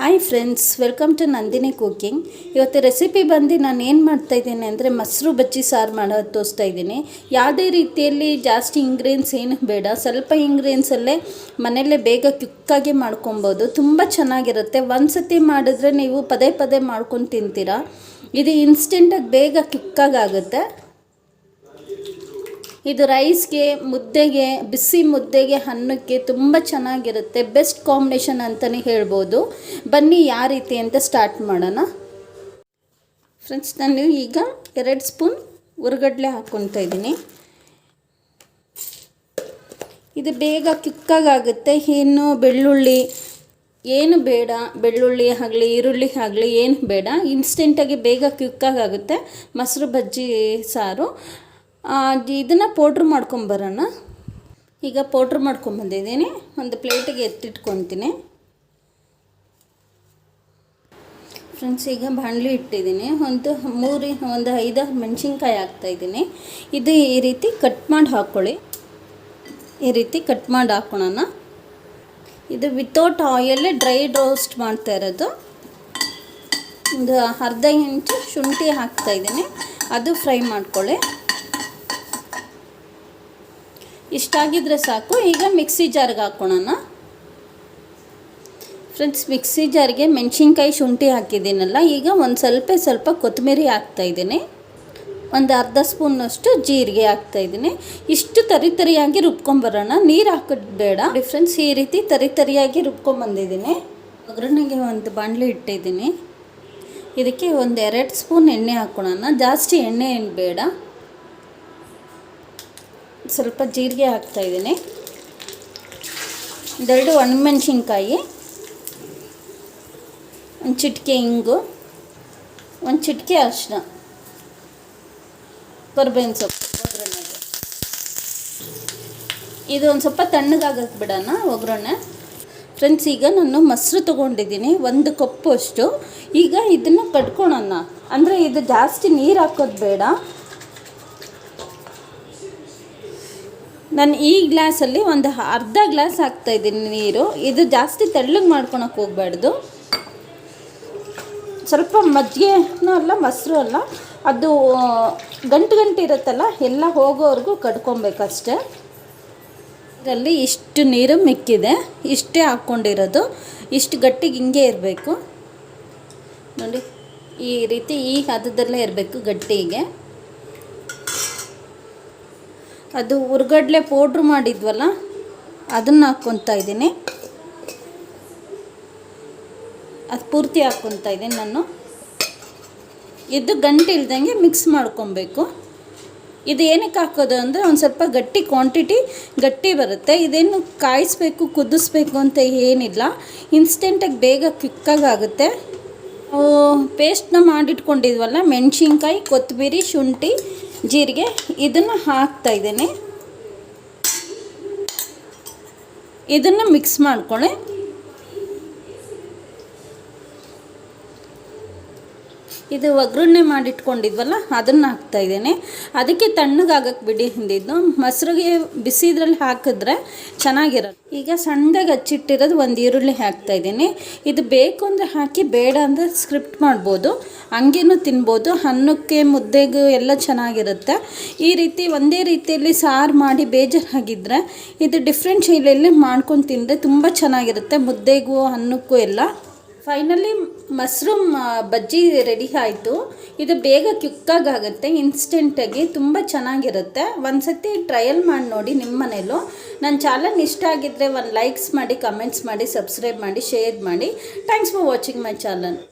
Hi friends, welcome to Nandini cooking. ಇವತ್ತು recipe ಬಂದು ನಾನು ಏನು ಮಾಡ್ತಾಯಿದ್ದೀನಿ ಅಂದರೆ ಮೊಸರು ಬಜ್ಜಿ ಸಾರು ಮಾಡೋದು ತೋರಿಸ್ತಾ ಇದ್ದೀನಿ. ಯಾವುದೇ ರೀತಿಯಲ್ಲಿ ಜಾಸ್ತಿ ಇಂಗ್ರೀಡಿಯೆಂಟ್ಸ್ ಏನು ಬೇಡ, ಸ್ವಲ್ಪ ಇಂಗ್ರೀಡಿಯೆಂಟ್ಸಲ್ಲೇ ಮನೆಯಲ್ಲೇ ಬೇಗ ಕ್ವಿಕ್ಕಾಗಿ ಮಾಡ್ಕೊಬೋದು. ತುಂಬ ಚೆನ್ನಾಗಿರುತ್ತೆ. ಒಂದು ಸತಿ ಮಾಡಿದ್ರೆ ನೀವು ಪದೇ ಪದೇ ಮಾಡ್ಕೊಂಡು ತಿಂತೀರಾ. ಇದು ಇನ್ಸ್ಟೆಂಟಾಗಿ ಬೇಗ ಕ್ವಿಕ್ಕಾಗುತ್ತೆ. ಇದು ರೈಸ್ಗೆ, ಮುದ್ದೆಗೆ, ಬಿಸಿ ಮುದ್ದೆಗೆ, ಅನ್ನಕ್ಕೆ ತುಂಬ ಚೆನ್ನಾಗಿರುತ್ತೆ. ಬೆಸ್ಟ್ ಕಾಂಬಿನೇಷನ್ ಅಂತಲೇ ಹೇಳ್ಬೋದು. ಬನ್ನಿ ಯಾವ ರೀತಿ ಅಂತ ಸ್ಟಾರ್ಟ್ ಮಾಡೋಣ. ಫ್ರೆಂಡ್ಸ್, ನಾನು ಈಗ 2 ಸ್ಪೂನ್ ಹುರ್ಗಡ್ಲೆ ಹಾಕ್ಕೊತಾ ಇದ್ದೀನಿ. ಇದು ಬೇಗ ಕ್ವಿಕ್ಕಾಗುತ್ತೆ. ಏನು ಬೆಳ್ಳುಳ್ಳಿ ಏನು ಬೇಡ, ಬೆಳ್ಳುಳ್ಳಿ ಆಗಲಿ ಈರುಳ್ಳಿ ಆಗಲಿ ಏನು ಬೇಡ. ಇನ್ಸ್ಟೆಂಟಾಗಿ ಬೇಗ ಕ್ವಿಕ್ಕಾಗುತ್ತೆ ಮೊಸರು ಬಜ್ಜಿ ಸಾರು. ಇದನ್ನು ಪೌಡ್ರ್ ಮಾಡ್ಕೊಂಬರೋಣ. ಈಗ ಪೌಡ್ರ್ ಮಾಡ್ಕೊಂಬಂದಿದ್ದೀನಿ. ಒಂದು ಪ್ಲೇಟಿಗೆ ಎತ್ತಿಟ್ಕೊತೀನಿ. ಫ್ರೆಂಡ್ಸ್, ಈಗ ಬಾಣಲಿ ಇಟ್ಟಿದ್ದೀನಿ. ಒಂದು 5-6 ಮೆಣಸಿನ್ಕಾಯಿ ಹಾಕ್ತಾಯಿದ್ದೀನಿ. ಇದು ಈ ರೀತಿ ಕಟ್ ಮಾಡಿ ಹಾಕ್ಕೊಳ್ಳಿ. ಈ ರೀತಿ ಕಟ್ ಮಾಡಿ ಹಾಕ್ಕೊಳ್ಳೋಣ. ಇದು ವಿತೌಟ್ ಆಯಲ್ಲೇ ಡ್ರೈ ರೋಸ್ಟ್ ಮಾಡ್ತಾ ಇರೋದು. ಒಂದು ಅರ್ಧ ಇಂಚು ಶುಂಠಿ ಹಾಕ್ತಾಯಿದ್ದೀನಿ. ಅದು ಫ್ರೈ ಮಾಡ್ಕೊಳ್ಳಿ. ಇಷ್ಟಾಗಿದ್ದರೆ ಸಾಕು. ಈಗ ಮಿಕ್ಸಿ ಜಾರ್ಗೆ ಹಾಕ್ಕೊಳ್ಳೋಣ. ಫ್ರೆಂಡ್ಸ್, ಮಿಕ್ಸಿ ಜಾರ್ಗೆ ಮೆಣಸಿನ್ಕಾಯಿ ಶುಂಠಿ ಹಾಕಿದ್ದೀನಲ್ಲ, ಈಗ ಒಂದು ಸ್ವಲ್ಪ ಕೊತ್ತಂಬರಿ ಹಾಕ್ತಾಯಿದ್ದೀನಿ. ಒಂದು ಅರ್ಧ ಸ್ಪೂನಷ್ಟು ಜೀರಿಗೆ ಹಾಕ್ತಾಯಿದ್ದೀನಿ. ಇಷ್ಟು ತರಿಯಾಗಿ ರುಬ್ಕೊಂಬರೋಣ. ನೀರು ಹಾಕೋದು ಬೇಡ. ಫ್ರೆಂಡ್ಸ್, ಈ ರೀತಿ ತರಿಯಾಗಿ ರುಬ್ಕೊಂಬಂದಿದ್ದೀನಿ. ಒಗ್ಗರಣೆಗೆ ಒಂದು ಬಾಣಲಿ ಇಟ್ಟಿದ್ದೀನಿ. ಇದಕ್ಕೆ ಒಂದು 2 ಸ್ಪೂನ್ ಎಣ್ಣೆ ಹಾಕ್ಕೊಳ್ಳೋಣ. ಜಾಸ್ತಿ ಎಣ್ಣೆ ಏನು ಬೇಡ. ಸ್ವಲ್ಪ ಜೀರಿಗೆ ಹಾಕ್ತಾಯಿದ್ದೀನಿ. 2 ಒಣಮೆಣಸಿನ್ಕಾಯಿ, ಒಂದು ಚಿಟಿಕೆ ಇಂಗು, ಒಂದು ಚಿಟಿಕೆ ಅರಿಶಿನ, ಕರಿಬೇವಿನ ಸೊಪ್ಪು ಒಗ್ಗರಣೆಗೆ. ಇದು ಒಂದು ಸ್ವಲ್ಪ ತಣ್ಣಗಾಗಕ್ಕೆ ಬಿಡೋಣ ಒಗ್ಗರಣೆ. ಫ್ರೆಂಡ್ಸ್, ಈಗ ನಾನು ಮೊಸರು ತೊಗೊಂಡಿದ್ದೀನಿ 1 ಕಪ್ಪು ಅಷ್ಟು. ಈಗ ಇದನ್ನು ಕಟ್ಕೊಳ್ಳೋಣ. ಅಂದರೆ ಇದು ಜಾಸ್ತಿ ನೀರು ಹಾಕೋದು ಬೇಡ. ನಾನು ಈ ಗ್ಲಾಸಲ್ಲಿ ಒಂದು ಅರ್ಧ ಗ್ಲಾಸ್ ಹಾಕ್ತಾಯಿದ್ದೀನಿ ನೀರು. ಇದು ಜಾಸ್ತಿ ತೆಳ್ಳಗೆ ಮಾಡ್ಕೊಳಕ್ಕೆ ಹೋಗಬಾರ್ದು. ಸ್ವಲ್ಪ ಮಜ್ಜಿಗೆನೂ ಅಲ್ಲ, ಮೊಸರು ಅಲ್ಲ, ಅದು ಗಂಟು ಇರುತ್ತಲ್ಲ, ಎಲ್ಲ ಹೋಗೋವರೆಗೂ ಕಟ್ಕೊಬೇಕಷ್ಟೆ. ಇದರಲ್ಲಿ ಇಷ್ಟು ನೀರು ಮಿಕ್ಕಿದೆ. ಇಷ್ಟೇ ಹಾಕ್ಕೊಂಡಿರೋದು. ಇಷ್ಟು ಗಟ್ಟಿಗೆ ಹಿಂಗೆ ಇರಬೇಕು ನೋಡಿ. ಈ ರೀತಿ ಈ ಹದದಲ್ಲೇ ಇರಬೇಕು ಗಟ್ಟಿಗೆ. ಅದು ಹುರ್ಗಡ್ಲೆ ಪೌಡ್ರ್ ಮಾಡಿದ್ವಲ್ಲ, ಅದನ್ನು ಹಾಕ್ಕೊತಾ ಇದ್ದೀನಿ. ಅದು ಪೂರ್ತಿ ಹಾಕ್ಕೊತಾ ಇದ್ದೀನಿ ನಾನು. ಇದು ಗಂಟು ಇಲ್ದಂಗೆ ಮಿಕ್ಸ್ ಮಾಡ್ಕೊಬೇಕು. ಇದು ಏನಕ್ಕೆ ಹಾಕೋದು ಅಂದರೆ ಒಂದು ಸ್ವಲ್ಪ ಕ್ವಾಂಟಿಟಿ ಗಟ್ಟಿ ಬರುತ್ತೆ. ಇದೇನು ಕಾಯಿಸ್ಬೇಕು, ಕುದಿಸ್ಬೇಕು ಅಂತ ಏನಿಲ್ಲ. ಇನ್ಸ್ಟೆಂಟಾಗಿ ಬೇಗ ಕ್ವಿಕ್ಕಾಗುತ್ತೆ. ಪೇಸ್ಟ್ನ ಮಾಡಿಟ್ಕೊಂಡಿದ್ವಲ್ಲ, ಮೆಣಸಿನ್ಕಾಯಿ, ಕೊತ್ತಂಬರಿ, ಶುಂಠಿ, ಜೀರಿಗೆ, ಇದನ್ನು ಹಾಕ್ತಾಯಿದ್ದೀನಿ. ಇದನ್ನು ಮಿಕ್ಸ್ ಮಾಡ್ಕೊಳ್ಳಿ. ಇದು ಒಗ್ಗರಣೆ ಮಾಡಿಟ್ಕೊಂಡಿದ್ವಲ್ಲ, ಅದನ್ನು ಹಾಕ್ತಾಯಿದ್ದೀನಿ. ಅದಕ್ಕೆ ತಣ್ಣಗಾಗಕ್ಕೆ ಬಿಡಿ ಹಿಂದಿದ್ದು. ಮೊಸರಿಗೆ ಬಿಸಿ ಇದ್ರಲ್ಲಿ ಹಾಕಿದ್ರೆ ಚೆನ್ನಾಗಿರೋದು. ಈಗ ಸಣ್ಣದಾಗಿ ಹಚ್ಚಿಟ್ಟಿರೋದು ಒಂದು ಈರುಳ್ಳಿ ಹಾಕ್ತಾಯಿದ್ದೀನಿ. ಇದು ಬೇಕು ಅಂದರೆ ಹಾಕಿ, ಬೇಡ ಅಂದರೆ ಸ್ಕಿಪ್ ಮಾಡ್ಬೋದು. ಹಂಗೇನೂ ತಿನ್ಬೋದು. ಅನ್ನಕ್ಕೆ, ಮುದ್ದೆಗೂ ಎಲ್ಲ ಚೆನ್ನಾಗಿರುತ್ತೆ. ಈ ರೀತಿ ಒಂದೇ ರೀತಿಯಲ್ಲಿ ಸಾರು ಮಾಡಿ ಬೇಜಾರಾಗಿದ್ದರೆ ಇದು ಡಿಫ್ರೆಂಟ್ ಶೈಲಿಯಲ್ಲಿ ಮಾಡ್ಕೊಂಡು ತಿಂದರೆ ತುಂಬ ಚೆನ್ನಾಗಿರುತ್ತೆ. ಮುದ್ದೆಗೂ, ಅನ್ನಕ್ಕೂ ಎಲ್ಲ. ಫೈನಲಿ ಮೊಸರು ಬಜ್ಜಿ ರೆಡಿ ಆಯಿತು. ಇದು ಬೇಗ ಕ್ವಿಕ್ಕಾಗುತ್ತೆ. ಇನ್ಸ್ಟೆಂಟಾಗಿ ತುಂಬ ಚೆನ್ನಾಗಿರುತ್ತೆ. ಒಂದು ಸತಿ ಟ್ರಯಲ್ ಮಾಡಿ ನೋಡಿ ನಿಮ್ಮ ಮನೇಲೂ. ನನ್ನ ಚಾನಲ್ ಇಷ್ಟ ಆಗಿದ್ದರೆ ಒಂದು ಲೈಕ್ಸ್ ಮಾಡಿ, ಕಮೆಂಟ್ಸ್ ಮಾಡಿ, ಸಬ್ಸ್ಕ್ರೈಬ್ ಮಾಡಿ, ಶೇರ್ ಮಾಡಿ. Thanks for watching my channel.